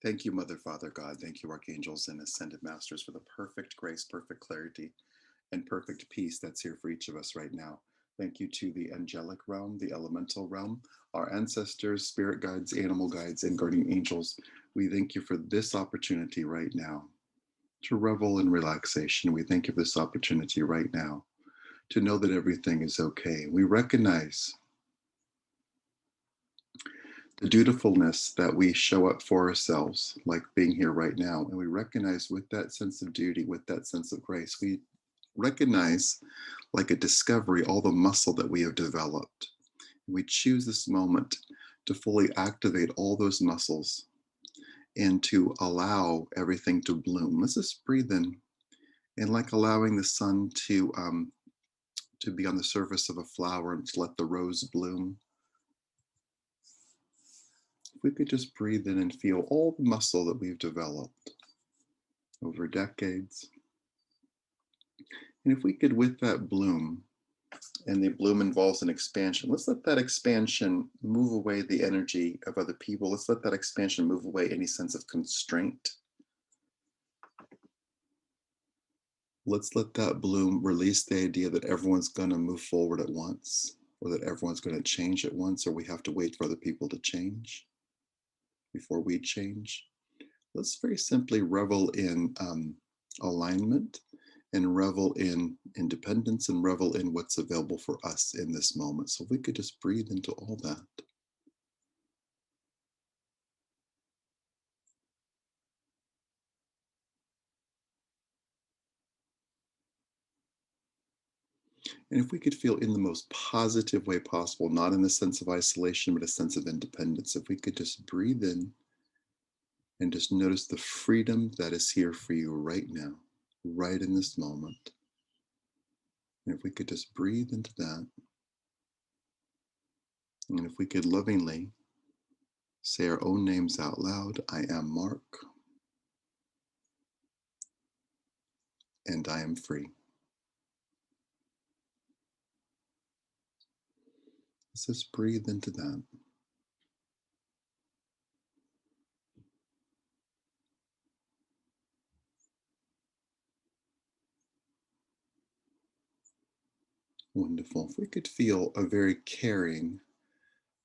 Thank you, Mother, Father, God. Thank you, Archangels and Ascended Masters, for the perfect grace, perfect clarity, and perfect peace that's here for each of us right now. Thank you to the angelic realm, the elemental realm, our ancestors, spirit guides, animal guides, and guardian angels. We thank you for this opportunity right now to revel in relaxation. We thank you for this opportunity right now to know that everything is okay. We recognize the dutifulness that we show up for ourselves, like being here right now. And we recognize with that sense of duty, with that sense of grace, we recognize like a discovery all the muscle that we have developed. We choose this moment to fully activate all those muscles and to allow everything to bloom. Let's just breathe in and like allowing the sun to be on the surface of a flower and to let the rose bloom. If we could just breathe in and feel all the muscle that we've developed over decades. And if we could, with that bloom, and the bloom involves an expansion, let's let that expansion move away the energy of other people. Let's let that expansion move away any sense of constraint. Let's let that bloom release the idea that everyone's going to move forward at once, or that everyone's going to change at once, or we have to wait for other people to change before we change. Let's very simply revel in alignment and revel in independence and revel in what's available for us in this moment. So if we could just breathe into all that. And if we could feel in the most positive way possible, not in a sense of isolation, but a sense of independence, if we could just breathe in and just notice the freedom that is here for you right now, right in this moment. And if we could just breathe into that, and if we could lovingly say our own names out loud. I am Mark, and I am free. Let's just breathe into that. Wonderful. If we could feel a very caring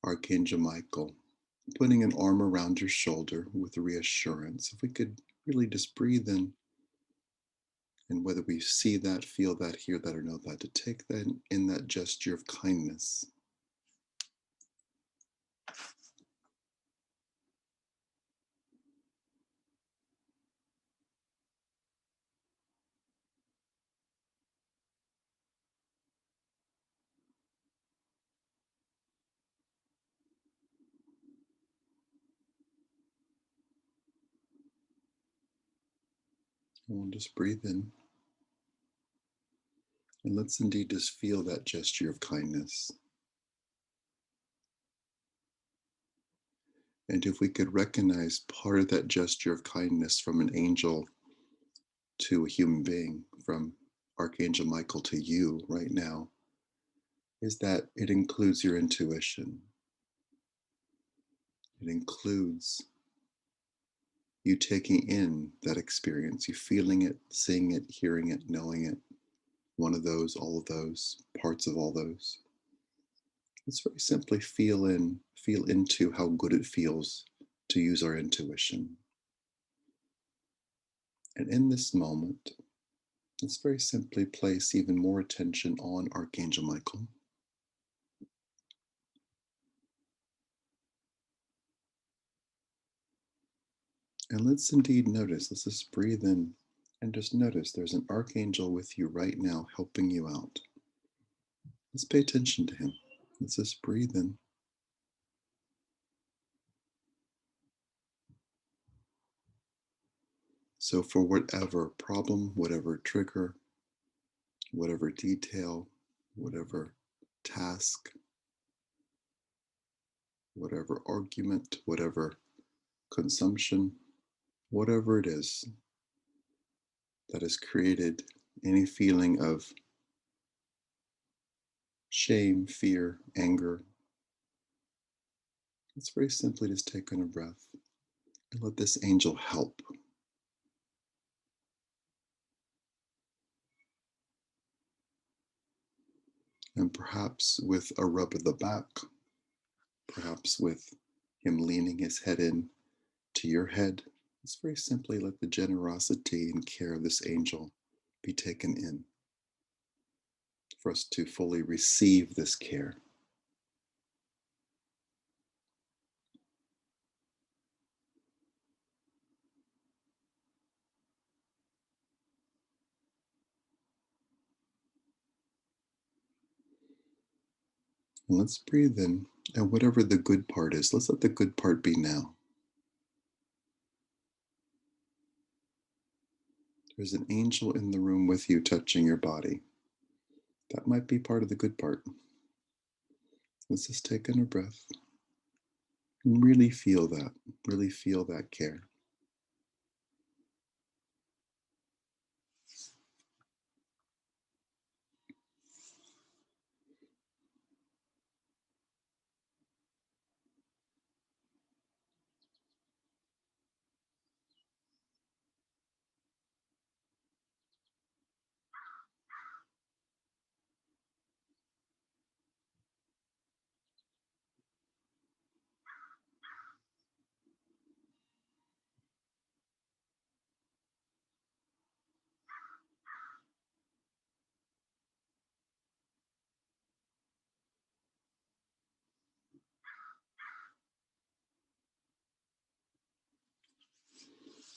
Archangel Michael putting an arm around your shoulder with reassurance, if we could really just breathe in, and whether we see that, feel that, hear that, or know that, to take that in that gesture of kindness. And we'll just breathe in. And let's indeed just feel that gesture of kindness. And if we could recognize part of that gesture of kindness from an angel to a human being, from Archangel Michael to you right now, is that it includes your intuition. It includes you taking in that experience, you feeling it, seeing it, hearing it, knowing it, one of those, all of those, parts of all those. Let's very simply feel in, feel into how good it feels to use our intuition. And in this moment, let's very simply place even more attention on Archangel Michael. And let's indeed notice, let's just breathe in and just notice there's an archangel with you right now helping you out. Let's pay attention to him. Let's just breathe in. So, for whatever problem, whatever trigger, whatever detail, whatever task, whatever argument, whatever consumption, whatever it is that has created any feeling of shame, fear, anger, let's very simply just take in a breath. Let this angel help. And perhaps with a rub of the back, perhaps with him leaning his head in to your head, let's very simply let the generosity and care of this angel be taken in, for us to fully receive this care. And let's breathe in. And whatever the good part is, let's let the good part be now. There's an angel in the room with you touching your body. That might be part of the good part. Let's just take in a breath and really feel that. Really feel that care.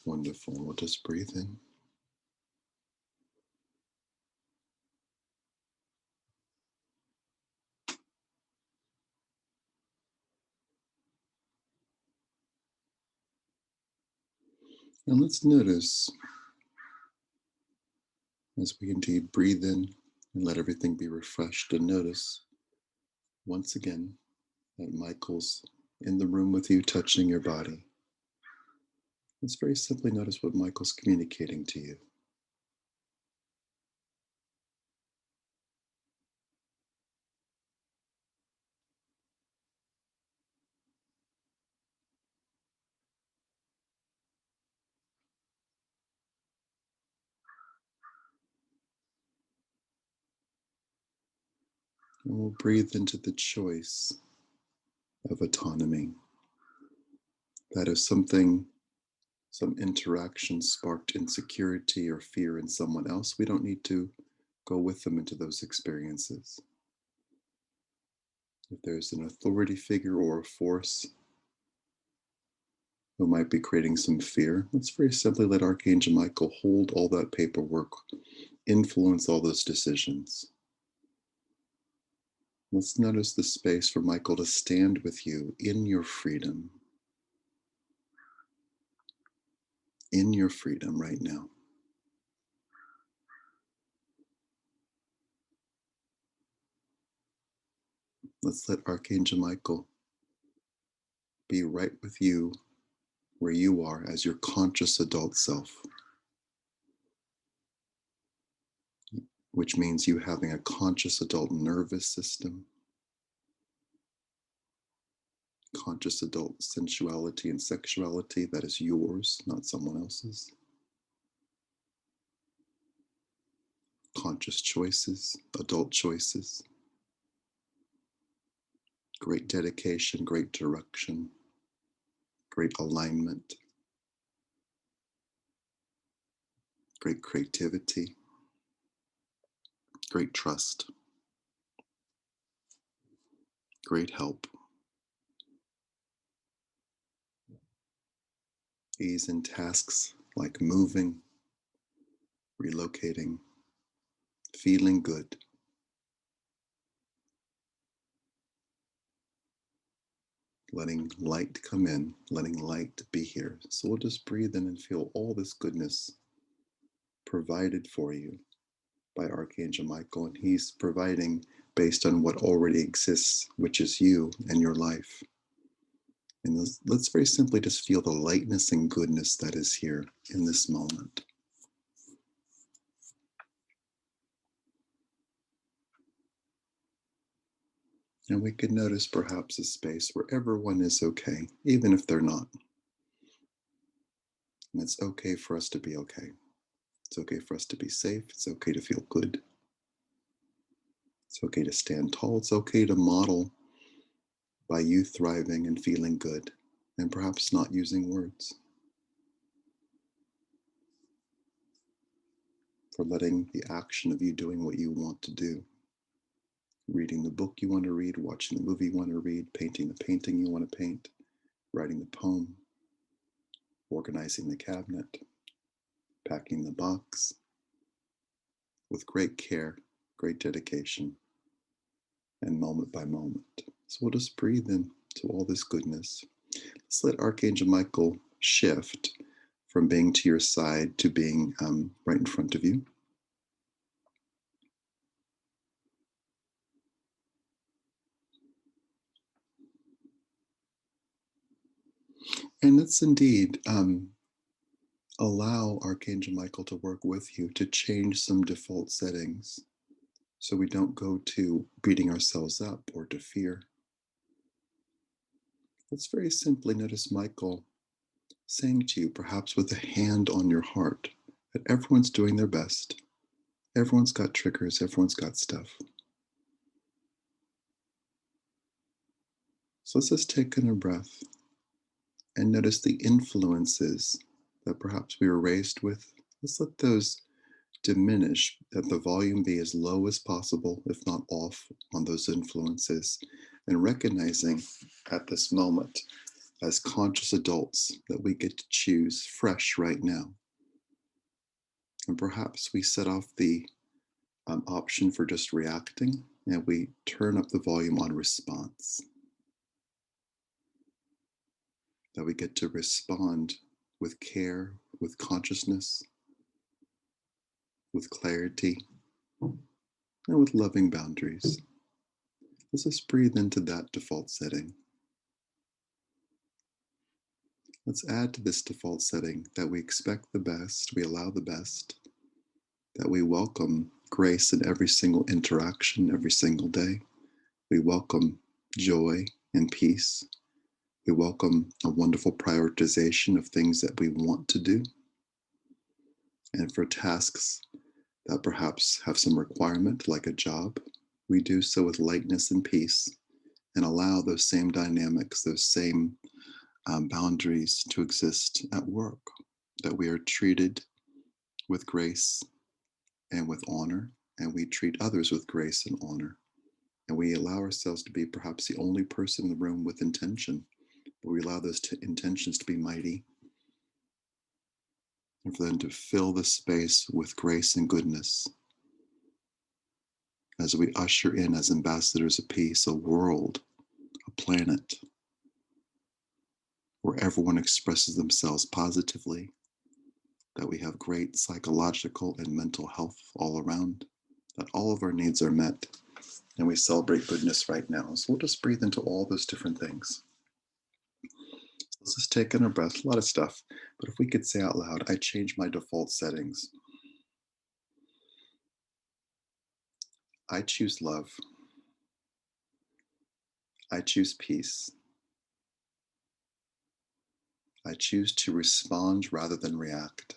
Wonderful. We'll just breathe in. And let's notice as we indeed breathe in and let everything be refreshed, and notice once again that Michael's in the room with you, touching your body. Let's very simply notice what Michael's communicating to you. And we'll breathe into the choice of autonomy. That if something, some interaction sparked insecurity or fear in someone else, we don't need to go with them into those experiences. If there's an authority figure or a force who might be creating some fear, let's very simply let Archangel Michael hold all that paperwork, influence all those decisions. Let's notice the space for Michael to stand with you in your freedom right now. Let's let Archangel Michael be right with you where you are as your conscious adult self, which means you having a conscious adult nervous system, conscious adult sensuality and sexuality that is yours, not someone else's. Conscious choices, adult choices, great dedication, great direction, great alignment, great creativity, great trust, great help, ease in tasks like moving, relocating, feeling good, letting light come in, letting light be here. So we'll just breathe in and feel all this goodness provided for you by Archangel Michael, and he's providing based on what already exists, which is you and your life. And let's very simply just feel the lightness and goodness that is here in this moment. And we could notice perhaps a space where everyone is okay, even if they're not. And it's okay for us to be okay. It's okay for us to be safe. It's okay to feel good. It's okay to stand tall. It's okay to model by you thriving and feeling good and perhaps not using words. For letting the action of you doing what you want to do, reading the book you want to read, watching the movie you want to read, painting the painting you want to paint, writing the poem, organizing the cabinet, packing the box with great care, great dedication, and moment by moment. So we'll just breathe into all this goodness. Let's let Archangel Michael shift from being to your side to being right in front of you. And let's indeed allow Archangel Michael to work with you to change some default settings so we don't go to beating ourselves up or to fear. Let's very simply notice Michael saying to you, perhaps with a hand on your heart, that everyone's doing their best. Everyone's got triggers, everyone's got stuff. So let's just take in a breath and notice the influences that perhaps we were raised with. Let's let those diminish, that the volume be as low as possible, if not off, on those influences, and recognizing at this moment as conscious adults that we get to choose fresh right now. And perhaps we set off the option for just reacting and we turn up the volume on response. That we get to respond with care, with consciousness, with clarity, and with loving boundaries. Let's just breathe into that default setting. Let's add to this default setting that we expect the best, we allow the best, that we welcome grace in every single interaction, every single day. We welcome joy and peace. We welcome a wonderful prioritization of things that we want to do. And for tasks that perhaps have some requirement, like a job, we do so with lightness and peace and allow those same dynamics, those same boundaries to exist at work, that we are treated with grace and with honor, and we treat others with grace and honor. And we allow ourselves to be perhaps the only person in the room with intention, but we allow those intentions to be mighty and for them to fill the space with grace and goodness as we usher in as ambassadors of peace a world, a planet where everyone expresses themselves positively, that we have great psychological and mental health all around, that all of our needs are met, and we celebrate goodness right now. So we'll just breathe into all those different things. Let's just take in a breath, a lot of stuff. But if we could say out loud, I change my default settings. I choose love. I choose peace. I choose to respond rather than react.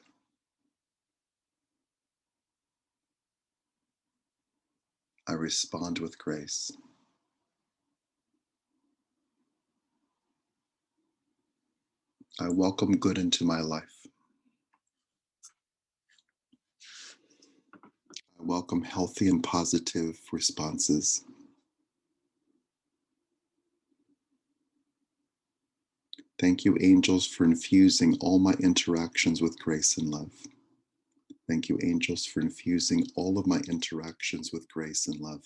I respond with grace. I welcome good into my life. I welcome healthy and positive responses. Thank you, angels, for infusing all my interactions with grace and love. Thank you, angels, for infusing all of my interactions with grace and love.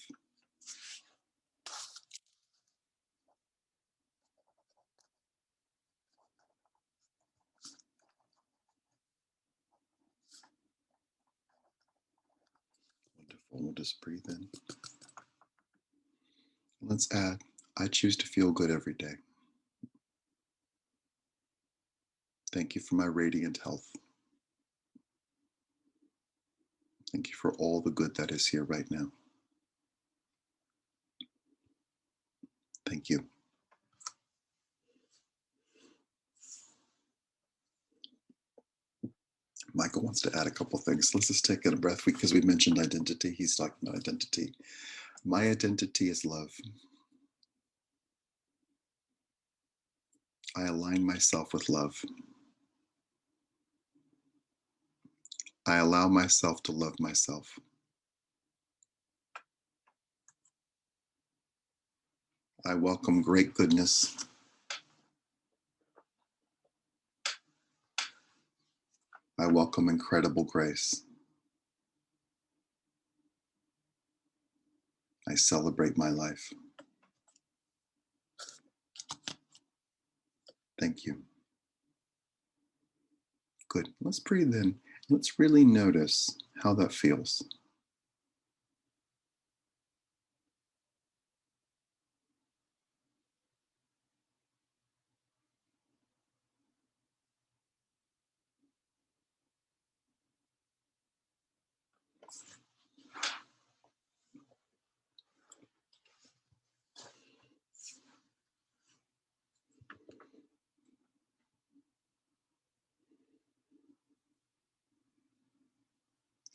Wonderful. We'll just breathe in. Let's add, I choose to feel good every day. Thank you for my radiant health. Thank you for all the good that is here right now. Thank you. Michael wants to add a couple things. Let's just take in a breath because we mentioned identity. He's talking about identity. My identity is love. I align myself with love. I allow myself to love myself. I welcome great goodness. I welcome incredible grace. I celebrate my life. Thank you. Good. Let's breathe in. Let's really notice how that feels.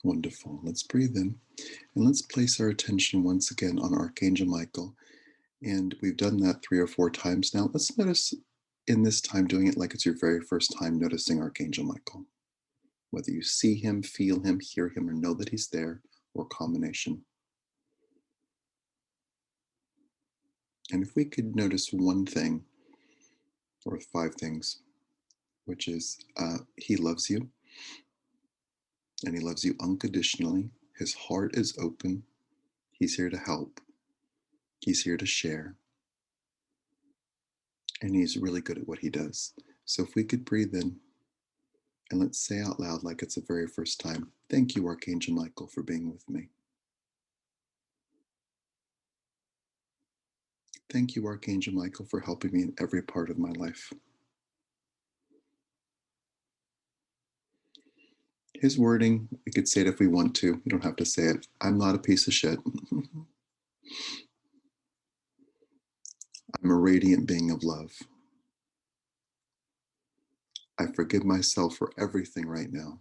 Wonderful. Let's breathe in and let's place our attention once again on Archangel Michael. And we've done that 3 or 4 times now. Let's notice in this time doing it like it's your very first time noticing Archangel Michael. Whether you see him, feel him, hear him, or know that he's there, or a combination. And if we could notice one thing, or 5 things, which is he loves you, and he loves you unconditionally. His heart is open. He's here to help. He's here to share. And he's really good at what he does. So if we could breathe in and let's say out loud, like it's the very first time, thank you, Archangel Michael, for being with me. Thank you, Archangel Michael, for helping me in every part of my life. His wording, we could say it if we want to. You don't have to say it. I'm not a piece of shit. I'm a radiant being of love. I forgive myself for everything right now.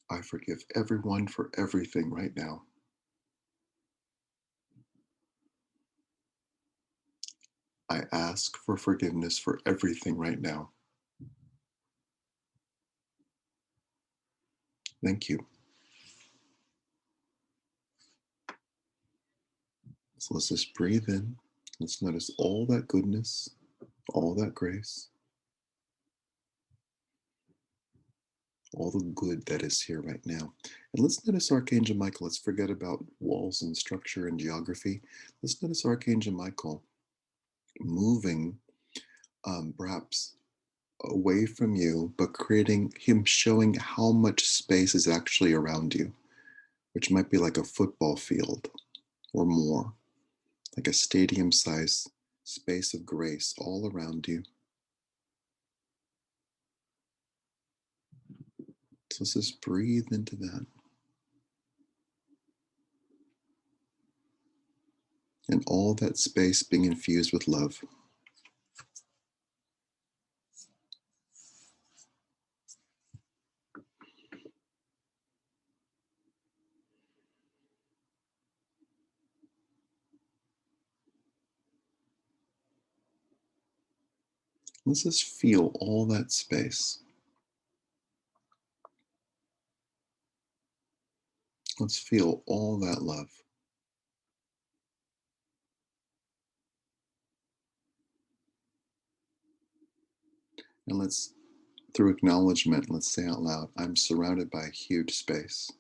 I forgive everyone for everything right now. I ask for forgiveness for everything right now. Thank you. So let's just breathe in. Let's notice all that goodness, all that grace, all the good that is here right now. And let's notice Archangel Michael. Let's forget about walls and structure and geography. Let's notice Archangel Michael moving perhaps away from you, but creating him showing how much space is actually around you, which might be like a football field or more, like a stadium size space of grace all around you. So let's just breathe into that. And all that space being infused with love. Let's just feel all that space. Let's feel all that love. And let's, through acknowledgement, let's say out loud, I'm surrounded by a huge space.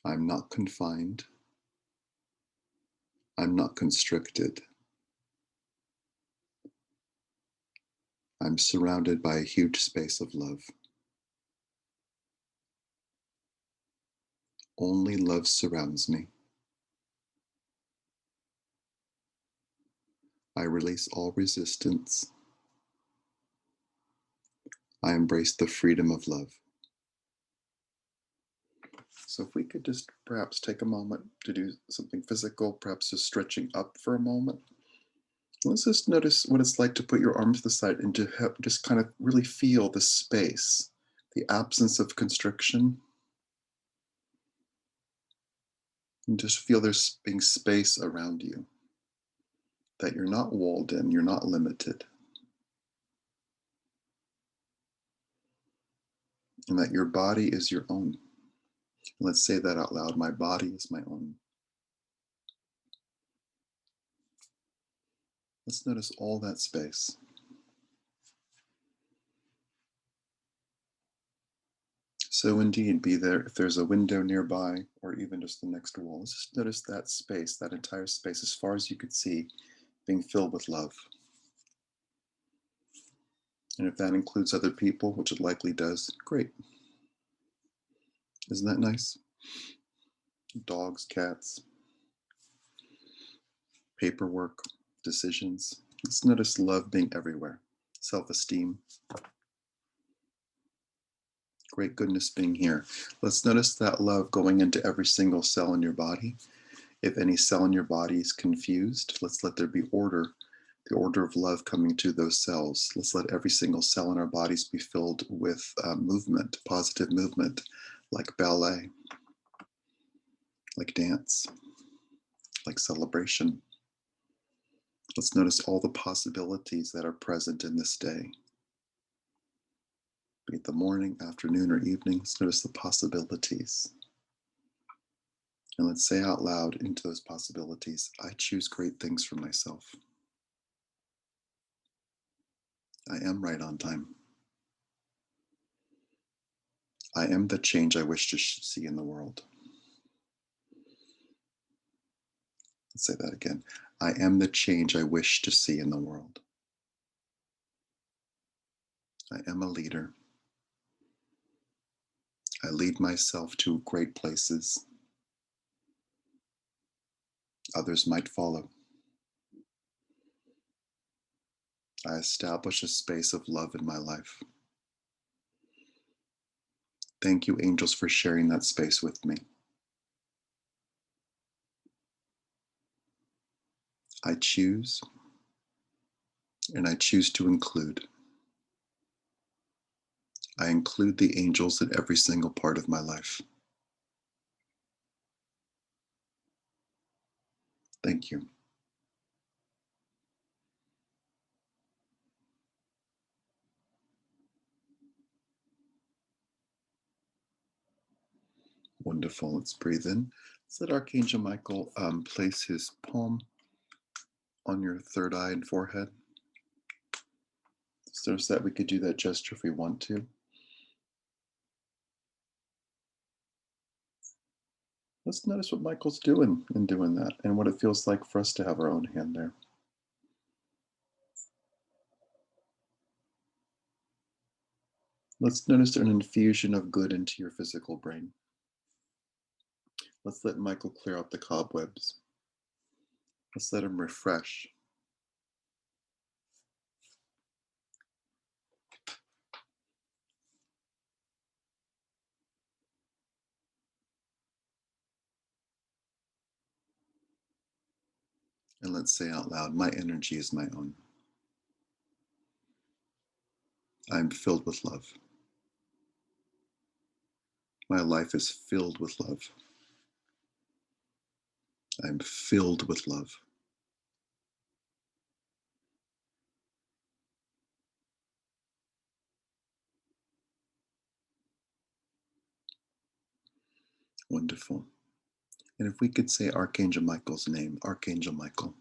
I'm not confined. I'm not constricted. I'm surrounded by a huge space of love. Only love surrounds me. I release all resistance. I embrace the freedom of love. So if we could just perhaps take a moment to do something physical, perhaps just stretching up for a moment. Let's just notice what it's like to put your arms to the side and to just kind of really feel the space, the absence of constriction, and just feel there's being space around you, that you're not walled in, you're not limited, and that your body is your own. Let's say that out loud. My body is my own. Let's notice all that space. So indeed, be there if there's a window nearby or even just the next wall. Let's just notice that space, that entire space, as far as you could see, being filled with love. And if that includes other people, which it likely does, great. Isn't that nice? Dogs, cats, paperwork, decisions. Let's notice love being everywhere. Self-esteem, great goodness being here. Let's notice that love going into every single cell in your body. If any cell in your body is confused, let's let there be order, the order of love coming to those cells. Let's let every single cell in our bodies be filled with movement, positive movement, like ballet, like dance, like celebration. Let's notice all the possibilities that are present in this day. Be it the morning, afternoon, or evening, let's notice the possibilities. And let's say out loud into those possibilities, I choose great things for myself. I am right on time. I am the change I wish to see in the world. Let's say that again. I am the change I wish to see in the world. I am a leader. I lead myself to great places. Others might follow. I establish a space of love in my life. Thank you, angels, for sharing that space with me. I choose, and I choose to include. I include the angels in every single part of my life. Thank you. Wonderful. Let's breathe in. Let's let Archangel Michael place his palm on your third eye and forehead. So that we could do that gesture if we want to. Let's notice what Michael's doing in doing that and what it feels like for us to have our own hand there. Let's notice an infusion of good into your physical brain. Let's let Michael clear out the cobwebs. Let's let him refresh. And let's say out loud, my energy is my own. I'm filled with love. My life is filled with love. I'm filled with love. Wonderful. And if we could say Archangel Michael's name, Archangel Michael.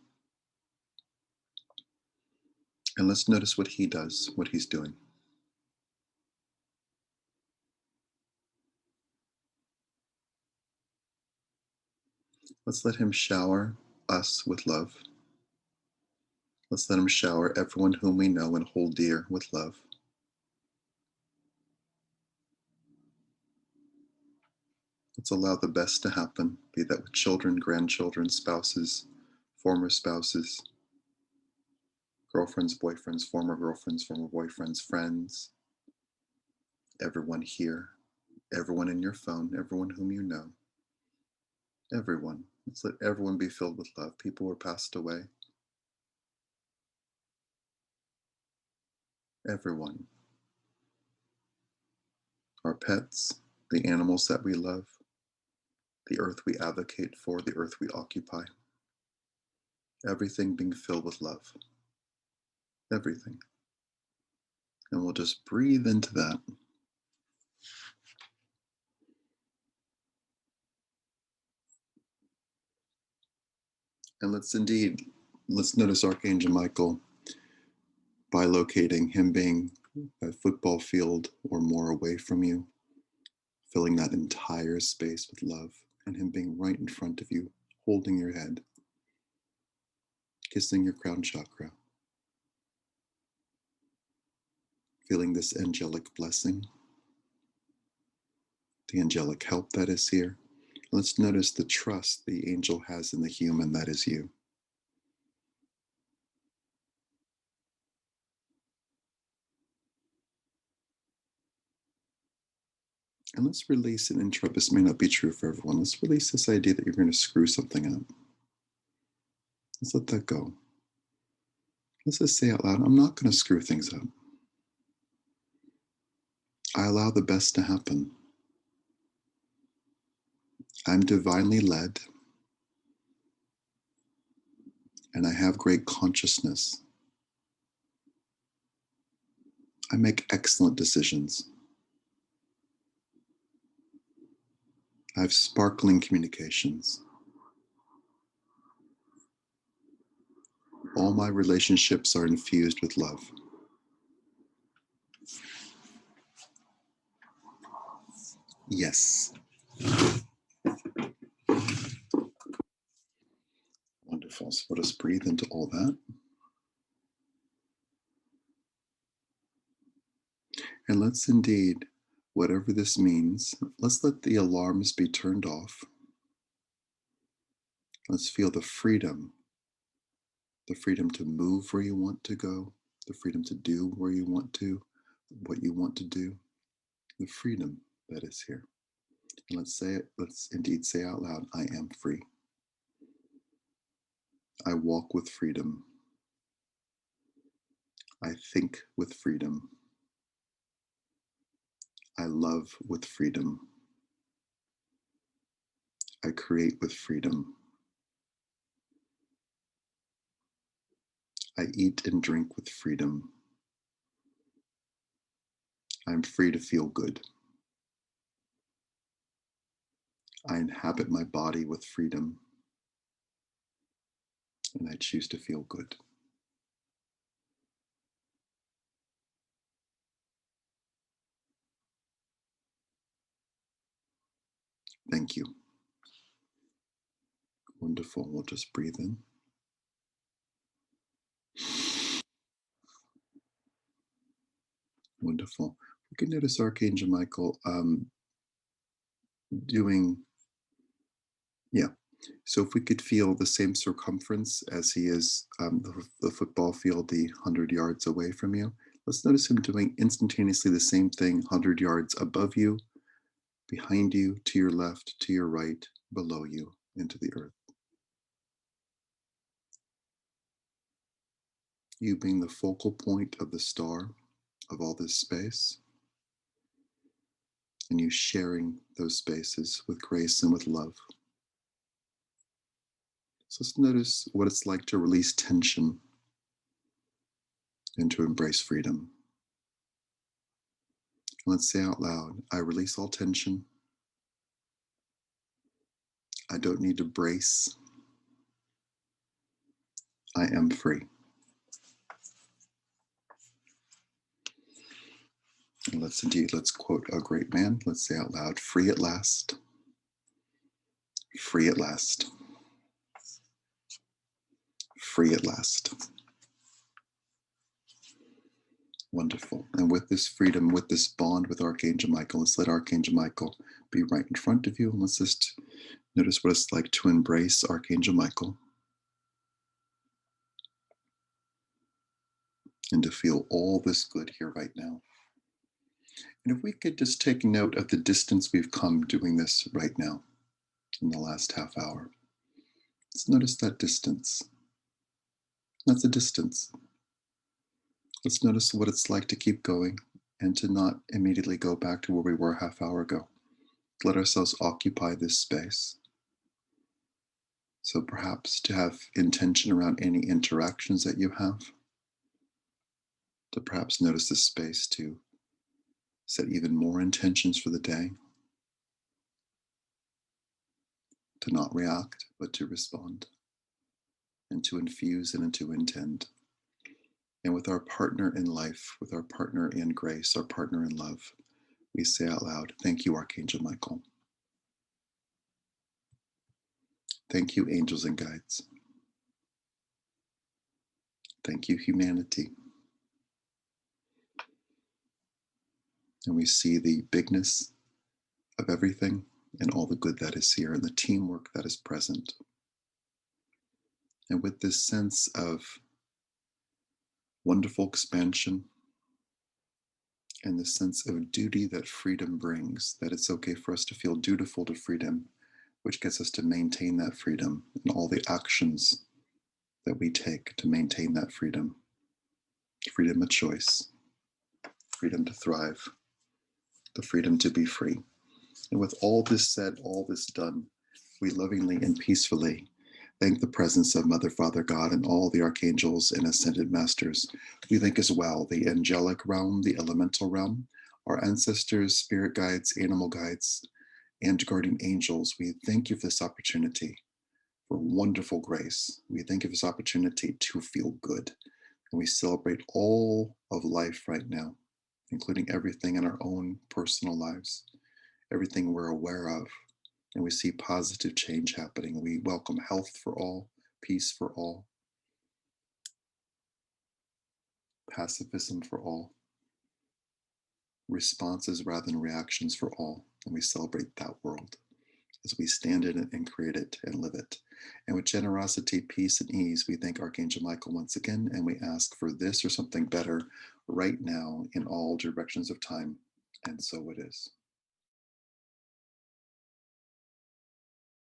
And let's notice what he does, what he's doing. Let's let him shower us with love. Let's let him shower everyone whom we know and hold dear with love. Let's allow the best to happen, be that with children, grandchildren, spouses, former spouses, girlfriends, boyfriends, former girlfriends, former boyfriends, friends, everyone here. everyone in your phone, everyone whom you know, everyone. Let's let everyone be filled with love. People who are passed away, everyone. Our pets, the animals that we love, the earth we advocate for, the earth we occupy, everything being filled with love. Everything. And we'll just breathe into that. And let's notice Archangel Michael bilocating, him being a football field or more away from you, filling that entire space with love, and him being right in front of you, holding your head, kissing your crown chakra, feeling this angelic blessing, the angelic help that is here. Let's notice the trust the angel has in the human that is you. And let's release an intro. This may not be true for everyone. Let's release this idea that you're going to screw something up. Let's let that go. Let's just say out loud, I'm not going to screw things up. I allow the best to happen. I'm divinely led, and I have great consciousness. I make excellent decisions. I have sparkling communications. All my relationships are infused with love. Yes. Wonderful. So we'll just breathe into all that. And let's indeed, whatever this means, let's let the alarms be turned off. Let's feel the freedom to move where you want to go, the freedom to do where you want to, what you want to do, the freedom that is here. And let's say it, let's indeed say out loud, I am free. I walk with freedom. I think with freedom. I love with freedom. I create with freedom. I eat and drink with freedom. I'm free to feel good. I inhabit my body with freedom, and I choose to feel good. Thank you. Wonderful. We'll just breathe in. Wonderful. We can notice Archangel Michael doing, yeah. So if we could feel the same circumference as he is the football field, the 100 yards away from you, let's notice him doing instantaneously the same thing 100 yards above you, behind you, to your left, to your right, below you, into the earth. You being the focal point of the star of all this space, and you sharing those spaces with grace and with love. So let's notice what it's like to release tension and to embrace freedom. Let's say out loud, I release all tension. I don't need to brace. I am free. And let's quote a great man. Let's say out loud, free at last. Free at last. Free at last. Wonderful. And with this freedom, with this bond with Archangel Michael, let's let Archangel Michael be right in front of you. And let's just notice what it's like to embrace Archangel Michael and to feel all this good here right now. And if we could just take note of the distance we've come doing this right now in the last half hour, let's notice that distance. That's a distance. Let's notice what it's like to keep going and to not immediately go back to where we were a half hour ago. Let ourselves occupy this space. So perhaps to have intention around any interactions that you have, to perhaps notice the space to set even more intentions for the day, to not react, but to respond, and to infuse and to intend. And with our partner in life, with our partner in grace, our partner in love, we say out loud, thank you, Archangel Michael. Thank you, angels and guides. Thank you, humanity. And we see the bigness of everything and all the good that is here and the teamwork that is present. And with this sense of wonderful expansion and the sense of duty that freedom brings, that it's okay for us to feel dutiful to freedom, which gets us to maintain that freedom and all the actions that we take to maintain that freedom. Freedom of choice, freedom to thrive, the freedom to be free. And with all this said, all this done, we lovingly and peacefully thank the presence of Mother, Father, God, and all the archangels and ascended masters. We thank as well the angelic realm, the elemental realm, our ancestors, spirit guides, animal guides, and guardian angels. We thank you for this opportunity, for wonderful grace. We thank you for this opportunity to feel good. And we celebrate all of life right now, including everything in our own personal lives, everything we're aware of. And we see positive change happening. We welcome health for all, peace for all, pacifism for all, responses rather than reactions for all. And we celebrate that world as we stand in it and create it and live it. And with generosity, peace, and ease, we thank Archangel Michael once again, and we ask for this or something better right now in all directions of time. And so it is.